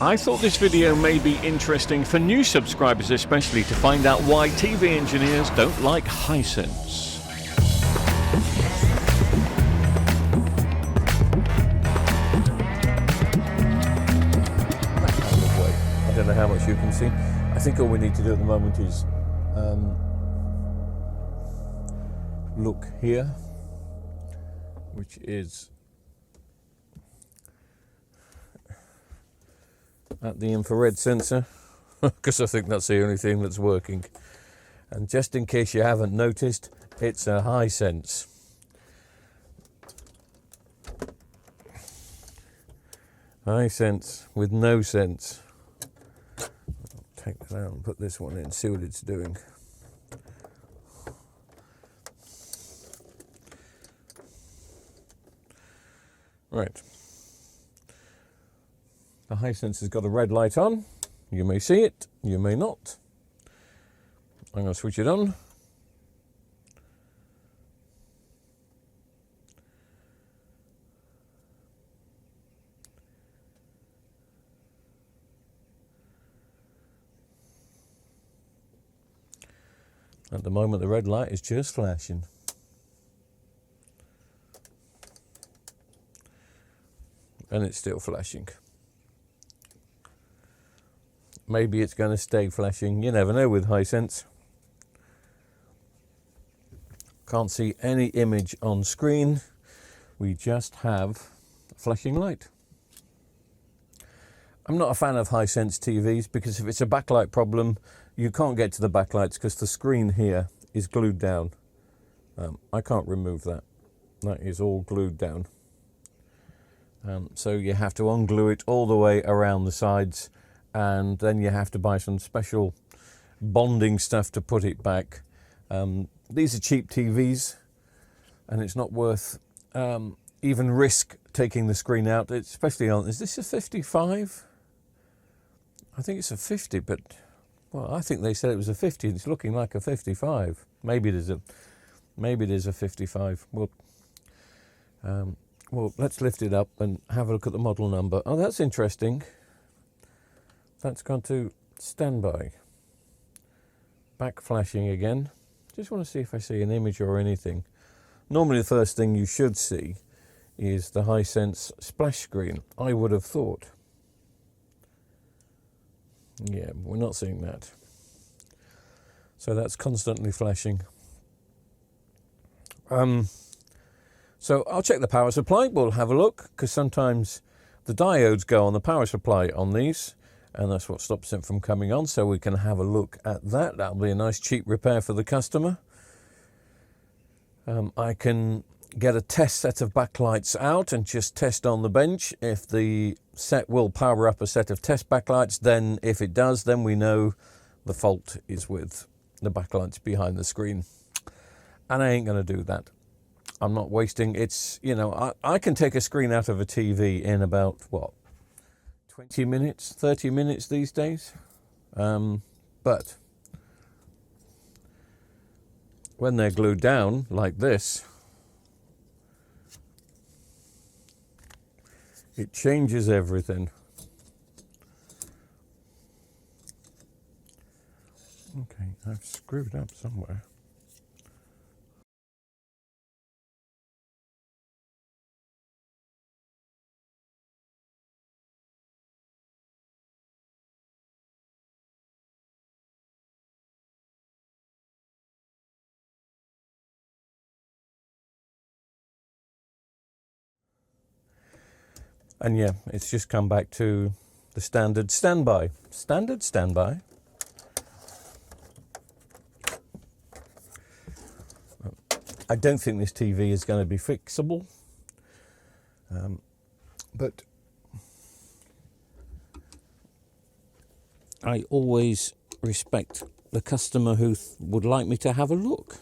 I thought this video may be interesting for new subscribers especially to find out why TV engineers don't like HISENSE. I don't know how much you can see. I think all we need to do at the moment is look here, which is at the infrared sensor, because I think that's the only thing that's working. And just in case you haven't noticed, it's a HISENSE. HISENSE with no sense. I'll take that out and put this one in, see what it's doing. Right. The HISENSE has got a red light on. You may see it, you may not. I'm going to switch it on. At the moment, the red light is just flashing. And it's still flashing. Maybe it's going to stay flashing. You never know with HISENSE. Can't see any image on screen. We just have a flashing light. I'm not a fan of HISENSE TVs because if it's a backlight problem, you can't get to the backlights because the screen here is glued down. I can't remove that. That is all glued down. So you have to unglue it all the way around the sides, and then you have to buy some special bonding stuff to put it back. These are cheap TVs, and it's not worth even risk taking the screen out, especially on, is this a 55? I think it's a 50, but, well, I think they said it was a 50. It's looking like a 55. Maybe it is a 55. Well, let's lift it up and have a look at the model number. Oh, that's interesting. That's gone to standby. Back flashing again. Just want to see if I see an image or anything. Normally the first thing you should see is the HISENSE splash screen, I would have thought. Yeah, we're not seeing that. So that's constantly flashing. So I'll check the power supply, we'll have a look, because sometimes the diodes go on the power supply on these, and that's what stops it from coming on, so we can have a look at that. That'll be a nice cheap repair for the customer. I can get a test set of backlights out and just test on the bench. If the set will power up a set of test backlights, then if it does, then we know the fault is with the backlights behind the screen. And I ain't going to do that. I'm not wasting, it's, you know, I can take a screen out of a TV in about, what, 20 minutes, 30 minutes these days. But when they're glued down like this, it changes everything. Okay, I've screwed up somewhere. And yeah, it's just come back to the standard standby. Standard standby. I don't think this TV is going to be fixable. But I always respect the customer who would like me to have a look.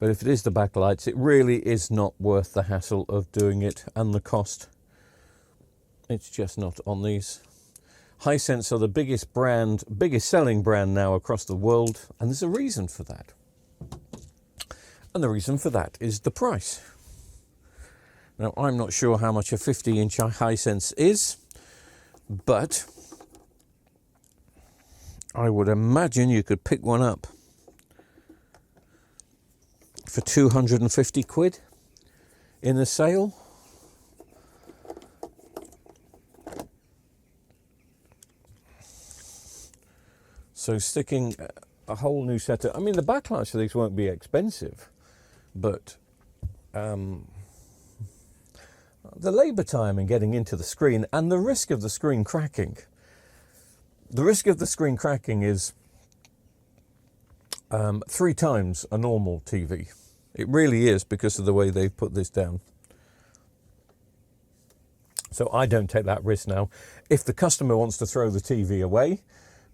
But if it is the backlights, it really is not worth the hassle of doing it and the cost. It's just not on these. HISENSE are the biggest brand, biggest selling brand now across the world, and there's a reason for that. And the reason for that is the price. Now, I'm not sure how much a 50-inch HISENSE is, but I would imagine you could pick one up for 250 quid in a sale. So sticking a whole new set of, I mean, the backlights for these won't be expensive, but the labour time in getting into the screen and the risk of the screen cracking. The risk of the screen cracking is 3 times a normal TV. It really is, because of the way they've put this down. So I don't take that risk now. If the customer wants to throw the TV away,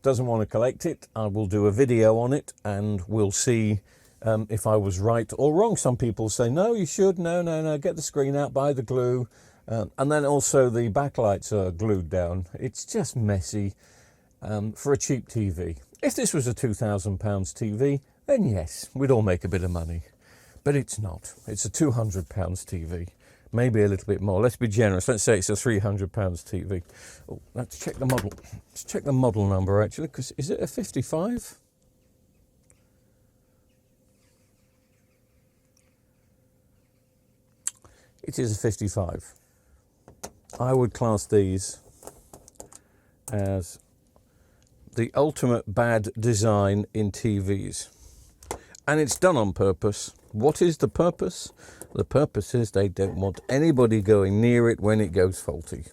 doesn't want to collect it, I will do a video on it and we'll see if I was right or wrong. Some people say, no, you should, no, get the screen out, buy the glue. And then also the backlights are glued down. It's just messy for a cheap TV. If this was a £2,000 TV, then yes, we'd all make a bit of money. But it's not. It's a £200 TV. Maybe a little bit more. Let's be generous. Let's say it's a £300 TV. Oh, let's check the model. Let's check the model number, actually, because is it a 55? It is a 55. I would class these as the ultimate bad design in TVs. And it's done on purpose. What is the purpose? The purpose is they don't want anybody going near it when it goes faulty.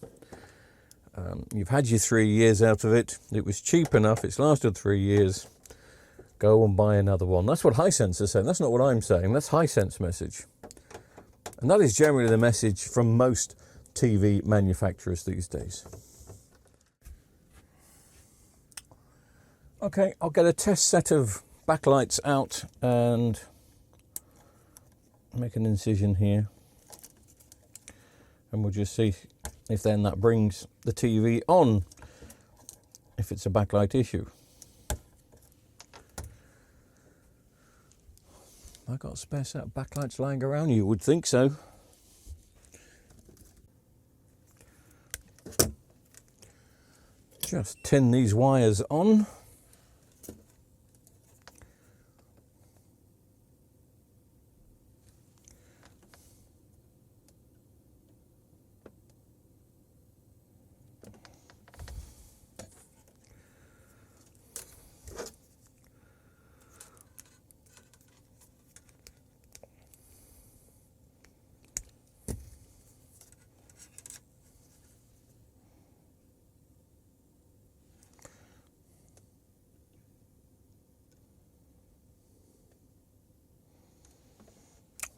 You've had your 3 years out of it. It was cheap enough. It's lasted 3 years. Go and buy another one. That's what HISENSE is saying. That's not what I'm saying. That's HISENSE message. And that is generally the message from most TV manufacturers these days. Okay, I'll get a test set of backlights out and make an incision here, and we'll just see if then that brings the TV on, if it's a backlight issue. I got a spare set of backlights lying around? You would think so. Just tin these wires on.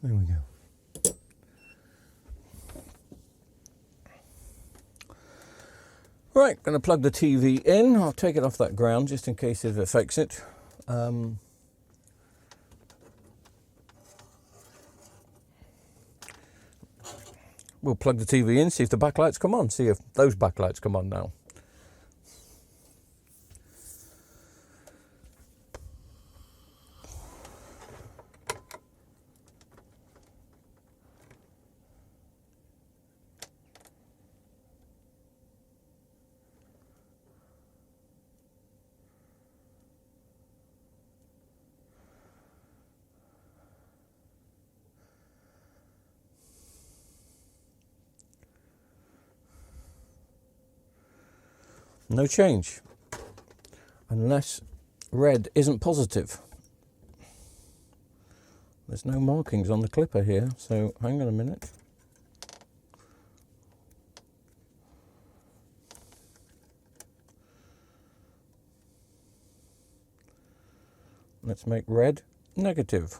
There we go. Right, going to plug the TV in. I'll take it off that ground just in case it affects it. We'll plug the TV in, see if the backlights come on, see if those backlights come on now. No change, unless red isn't positive. There's no markings on the clipper here, so hang on a minute. Let's make red negative.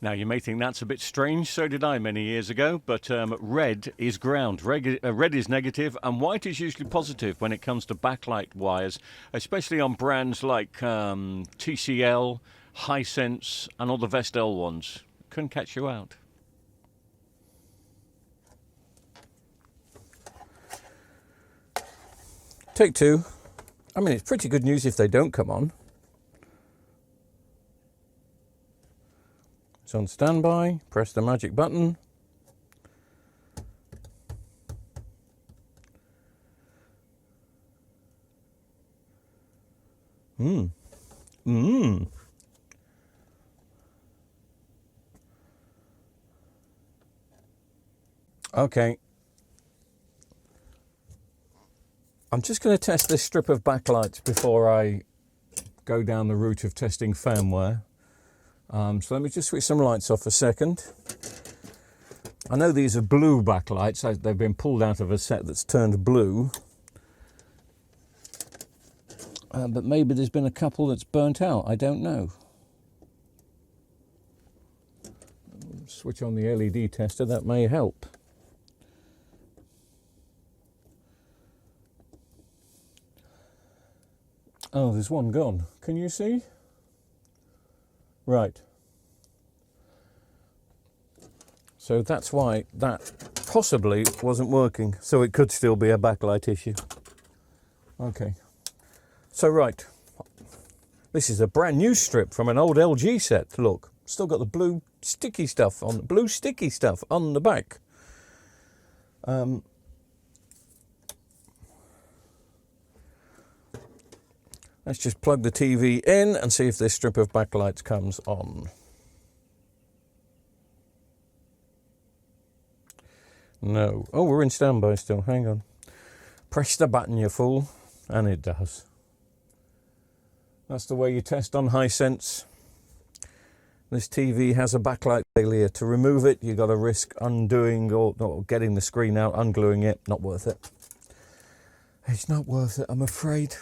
Now, you may think that's a bit strange, so did I many years ago, but red is ground. Red is negative, and white is usually positive when it comes to backlight wires, especially on brands like TCL, HISENSE, and all the Vestel ones. Couldn't catch you out. Take two. I mean, it's pretty good news if they don't come on. It's on standby. Press the magic button. Okay. I'm just going to test this strip of backlights before I go down the route of testing firmware. So let me just switch some lights off a second. I know these are blue backlights. They've been pulled out of a set that's turned blue. But maybe there's been a couple that's burnt out. I don't know. Switch on the LED tester. That may help. Oh, there's one gone. Can you see? Right. So that's why that possibly wasn't working. So it could still be a backlight issue. Okay. So right. This is a brand new strip from an old LG set. Look, still got the blue sticky stuff on the back. Let's just plug the TV in and see if this strip of backlights comes on. No. Oh, we're in standby still. Hang on. Press the button, you fool. And it does. That's the way you test on HISENSE. This TV has a backlight failure. To remove it, you've got to risk undoing or getting the screen out, ungluing it. Not worth it. It's not worth it, I'm afraid.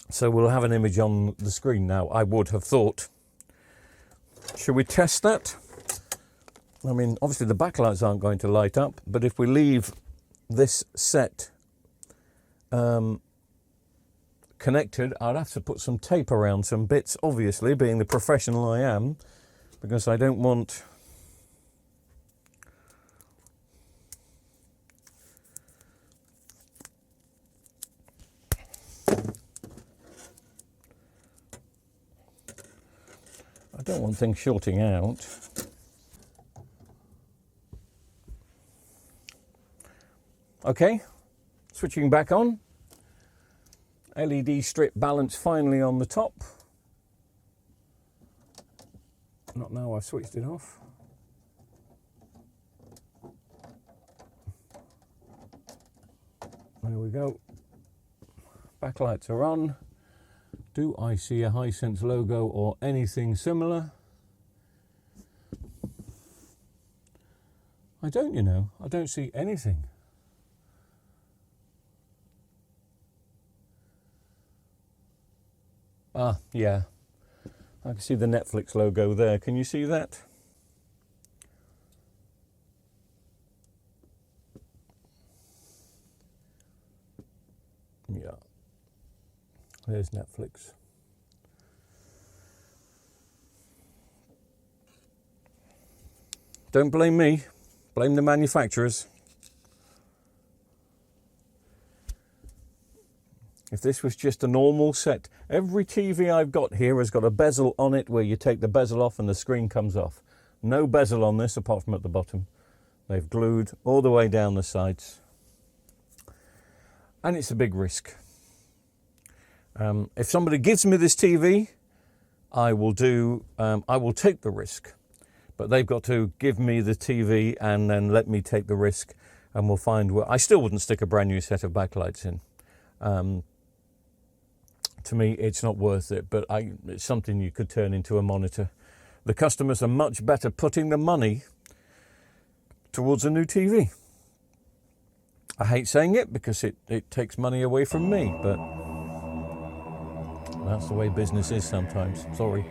So we'll have an image on the screen now, I would have thought. Should we test that? I mean, obviously the backlights aren't going to light up, but if we leave this set connected, I'd have to put some tape around some bits, obviously, being the professional I am, because I don't want... I don't want things shorting out. Okay, switching back on. LED strip balance finally on the top. Not now I've switched it off. There we go. Backlights are on. Do I see a HISENSE logo or anything similar? I don't, you know. I don't see anything. Ah, yeah. I can see the Netflix logo there. Can you see that? Yeah. There's Netflix. Don't blame me. Blame the manufacturers. If this was just a normal set, every TV I've got here has got a bezel on it where you take the bezel off and the screen comes off. No bezel on this apart from at the bottom. They've glued all the way down the sides. And it's a big risk. If somebody gives me this TV, I will take the risk. But they've got to give me the TV and then let me take the risk, and we'll find where. I still wouldn't stick a brand new set of backlights in. To me, it's not worth it, but it's something you could turn into a monitor. The customers are much better putting the money towards a new TV. I hate saying it because it takes money away from me, but that's the way business is sometimes. Sorry.